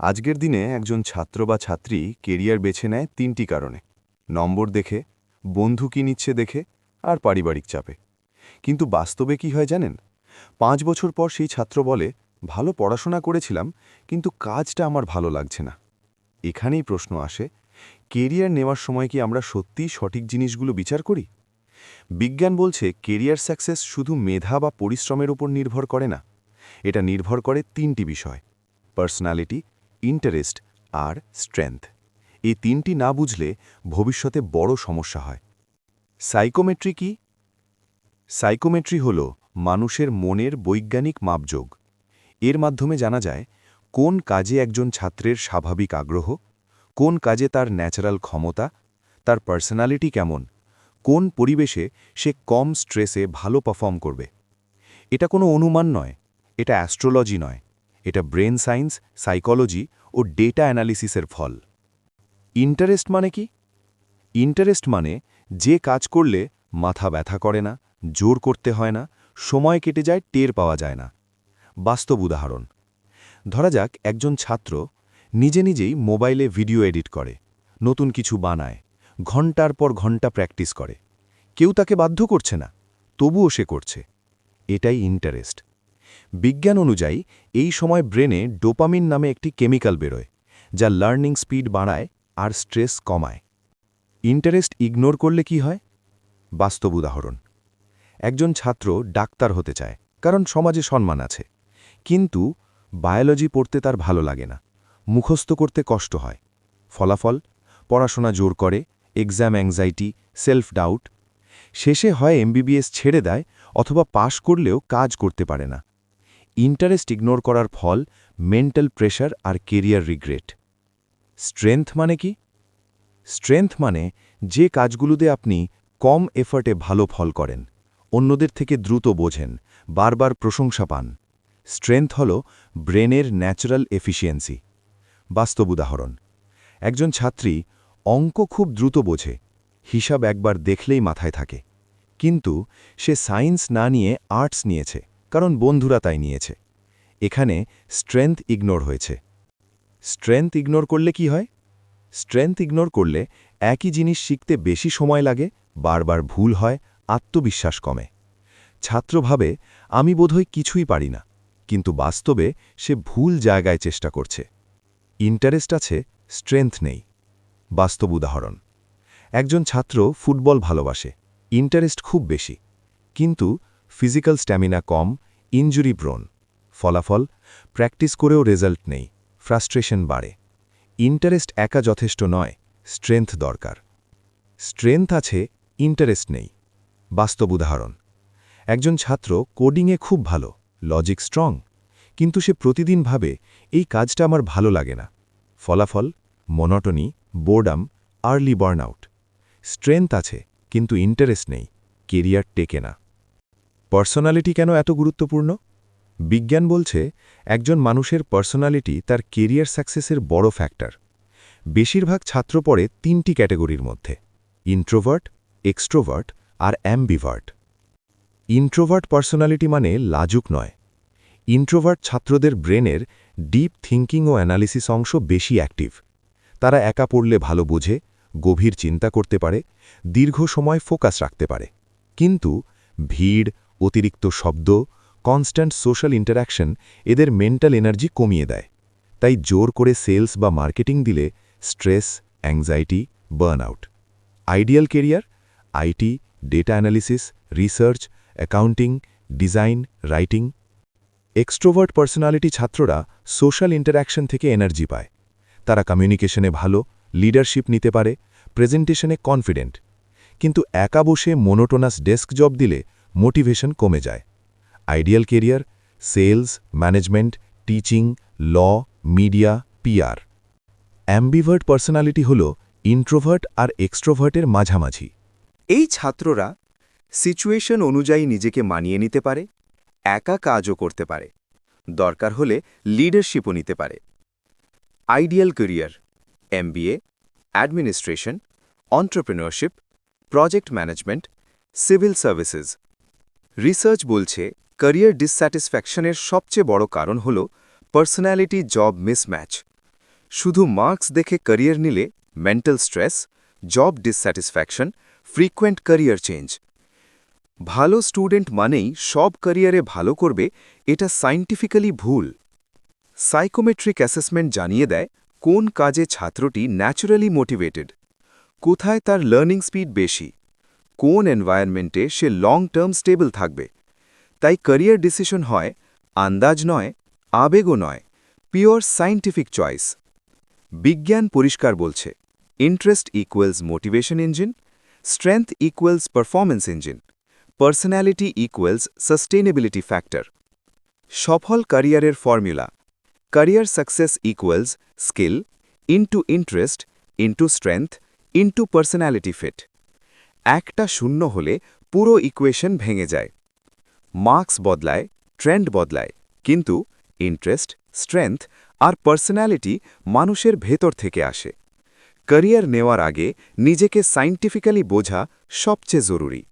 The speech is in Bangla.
আজকের দিনে একজন ছাত্র বা ছাত্রী কেরিয়ার বেছে নেয় তিনটি কারণে: নম্বর দেখে, বন্ধু কি নিচ্ছে দেখে, আর পারিবারিক চাপে। কিন্তু বাস্তবে কি হয় জানেন? 5 বছর পর সেই ছাত্র বলে, ভালো পড়াশোনা করেছিলাম, কিন্তু কাজটা আমার ভালো লাগছে না। এখানেই প্রশ্ন আসে, কেরিয়ার নেওয়ার সময় কি আমরা সত্যিই সঠিক জিনিসগুলো বিচার করি? বিজ্ঞান বলছে কেরিয়ার সাকসেস শুধু মেধা বা পরিশ্রমের উপর নির্ভর করে না। এটা নির্ভর করে তিনটি বিষয়: পার্সোনালিটি, ইন্টারেস্ট আর স্ট্রেংথ। এই তিনটি না বুঝলে ভবিষ্যতে বড় সমস্যা হয়। সাইকোমেট্রি কি? সাইকোমেট্রি হল মানুষের মনের বৈজ্ঞানিক মাপযোগ। এর মাধ্যমে জানা যায় কোন কাজে একজন ছাত্রের স্বাভাবিক আগ্রহ, কোন কাজে তার ন্যাচারাল ক্ষমতা, তার পার্সোনালিটি কেমন, কোন পরিবেশে সে কম স্ট্রেসে ভালো পারফর্ম করবে। এটা কোনো অনুমান নয়, এটা অ্যাস্ট্রোলজি নয়, এটা ব্রেন সায়েন্স, সাইকোলজি ও ডেটা অ্যানালিসিসের ফল। ইন্টারেস্ট মানে কি? ইন্টারেস্ট মানে যে কাজ করলে মাথা ব্যথা করে না, জোর করতে হয় না, সময় কেটে যায়, টের পাওয়া যায় না। বাস্তব উদাহরণ: ধরা যাক একজন ছাত্র নিজে নিজেই মোবাইলে ভিডিও এডিট করে, নতুন কিছু বানায়, ঘন্টার পর ঘন্টা প্র্যাকটিস করে। কেউ তাকে বাধ্য করছে না, তবুও সে করছে। এটাই ইন্টারেস্ট। বিজ্ঞান অনুযায়ী এই সময় ব্রেনে ডোপামিন নামে একটি কেমিক্যাল বেরোয়, যা লার্নিং স্পিড বাড়ায় আর স্ট্রেস কমায়। ইন্টারেস্ট ইগনোর করলে কি হয়? বাস্তব উদাহরণ: একজন ছাত্র ডাক্তার হতে চায়, কারণ সমাজে সম্মান আছে। কিন্তু বায়োলজি পড়তে তার ভালো লাগে না, মুখস্থ করতে কষ্ট হয়। ফলাফল: পড়াশোনা জোর করে, এক্সাম অ্যাংজাইটি, সেলফ ডাউট। শেষে হয় এমবিবিএস ছেড়ে দেয়, অথবা পাশ করলেও কাজ করতে পারে না। ইন্টারেস্ট ইগনোর করার ফল মেন্টাল প্রেশার আর কেরিয়ার রিগ্রেট। স্ট্রেংথ মানে কি? স্ট্রেংথ মানে যে কাজগুলোতে আপনি কম এফর্টে ভালো ফল করেন, অন্যদের থেকে দ্রুত বোঝেন, বারবার প্রশংসা পান। স্ট্রেংথ হল ব্রেনের ন্যাচারাল এফিসিয়েন্সি। বাস্তব উদাহরণ: একজন ছাত্রী অঙ্ক খুব দ্রুত বোঝে, হিসাব একবার দেখলেই মাথায় থাকে। কিন্তু সে সায়েন্স না নিয়ে আর্টস নিয়েছে, কারণ বন্ধুরা তাই নিয়েছে। এখানে স্ট্রেংথ ইগনোর হয়েছে। স্ট্রেংথ ইগনোর করলে কি হয়? স্ট্রেংথ ইগনোর করলে একই জিনিস শিখতে বেশি সময় লাগে, বারবার ভুল হয়, আত্মবিশ্বাস কমে। ছাত্র ভাবে, আমি বোধহয় কিছুই পারি না, কিন্তু বাস্তবে সে ভুল জায়গায় চেষ্টা করছে। ইন্টারেস্ট আছে, স্ট্রেংথ নেই। বাস্তব উদাহরণ: একজন ছাত্র ফুটবল ভালোবাসে, ইন্টারেস্ট খুব বেশি, কিন্তু ফিজিক্যাল স্ট্যামিনা কম, ইনজুরি প্রোন। ফলাফল: প্র্যাকটিস করেও রেজাল্ট নেই, ফ্রাস্ট্রেশন বাড়ে। ইন্টারেস্ট একা যথেষ্ট নয়, স্ট্রেংথ দরকার। স্ট্রেংথ আছে, ইন্টারেস্ট নেই। বাস্তব উদাহরণ: একজন ছাত্র কোডিংয়ে খুব ভালো, লজিক স্ট্রং, কিন্তু সে প্রতিদিন ভাবে, এই কাজটা আমার ভালো লাগে না। ফলাফল: মনোটনি, বোর্ডাম, আর্লি বার্নআউট। স্ট্রেংথ আছে, কিন্তু ইন্টারেস্ট নেই, কেরিয়ার টেকে না। পার্সোনালিটি কেন এত গুরুত্বপূর্ণ? বিজ্ঞান বলছে একজন মানুষের পার্সোনালিটি তার কেরিয়ার সাকসেসের বড় ফ্যাক্টর। বেশিরভাগ ছাত্র পড়ে তিনটি ক্যাটেগরির মধ্যে: ইন্ট্রোভার্ট, এক্সট্রোভার্ট আর অ্যাম্বিভার্ট। ইন্ট্রোভার্ট পার্সোনালিটি মানে লাজুক নয়। ইন্ট্রোভার্ট ছাত্রদের ব্রেনের ডিপ থিঙ্কিং ও অ্যানালিসিস অংশ বেশি অ্যাক্টিভ। তারা একা পড়লে ভালো বোঝে, গভীর চিন্তা করতে পারে, দীর্ঘ সময় ফোকাস রাখতে পারে। কিন্তু ভিড়, অতিরিক্ত শব্দ, কনস্ট্যান্ট সোশ্যাল ইন্টারঅ্যাকশন এদের মেন্টাল এনার্জি কমিয়ে দেয়। তাই জোর করে সেলস বা মার্কেটিং দিলে stress, anxiety, burnout. Ideal career: IT, data analysis, research, accounting, design, writing. Extrovert personality ছাত্ররা সোশ্যাল ইন্টারঅ্যাকশন থেকে এনার্জি পায়। তারা কমিউনিকেশনে ভালো, লিডারশিপ নিতে পারে, প্রেজেন্টেশনে কনফিডেন্ট। কিন্তু একা বসে মোনোটোনাস ডেস্ক জব দিলে মোটিভেশন কমে যায়। Ideal career: sales, management, teaching, law, media, PR. Ambivert personality হল ইন্ট্রোভার্ট আর এক্সট্রোভার্টের মাঝামাঝি। এই ছাত্ররা সিচুয়েশন অনুযায়ী নিজেকে মানিয়ে নিতে পারে, একা কাজও করতে পারে, দরকার হলে লিডারশিপও নিতে পারে। Ideal career: MBA, administration, entrepreneurship, project management, civil services. Research বলছে ক্যারিয়ার ডিসস্যাটিসফ্যাকশনের সবচেয়ে বড় কারণ হল পার্সোনালিটি জব মিসম্যাচ। শুধু মার্কস দেখে ক্যারিয়ার নিলে mental stress, job dissatisfaction, frequent career change. ভালো স্টুডেন্ট মানেই সব ক্যারিয়ারে ভালো করবে, এটা সায়েন্টিফিক্যালি ভুল। সাইকোমেট্রিক অ্যাসেসমেন্ট জানিয়ে দেয় কোন কাজে ছাত্রটি ন্যাচারালি মোটিভেটেড, কোথায় তার লার্নিং স্পিড বেশি, কোন এনভায়রনমেন্টে সে লং টার্ম স্টেবল থাকবে। তাই ক্যারিয়ার ডিসিশন হয় আন্দাজ নয়, আবেগও নয়, পিওর সায়েন্টিফিক চয়েস। বিজ্ঞান পরিষ্কার বলছে interest equals motivation engine, strength equals performance engine, personality equals sustainability factor. সফল ক্যারিয়ারের formula: career success equals skill into interest into strength into personality fit. একটা শূন্য হলে পুরো ইকুয়েশন ভেঙে যায়। মার্কস বদলায়, ট্রেন্ড বদলায়, কিন্তু ইন্টারেস্ট, স্ট্রেংথ আর পার্সোনালিটি মানুষের ভেতর থেকে আসে। ক্যারিয়ার নেওয়ার আগে নিজেকে সায়েন্টিফিক্যালি বোঝা সবচেয়ে জরুরি।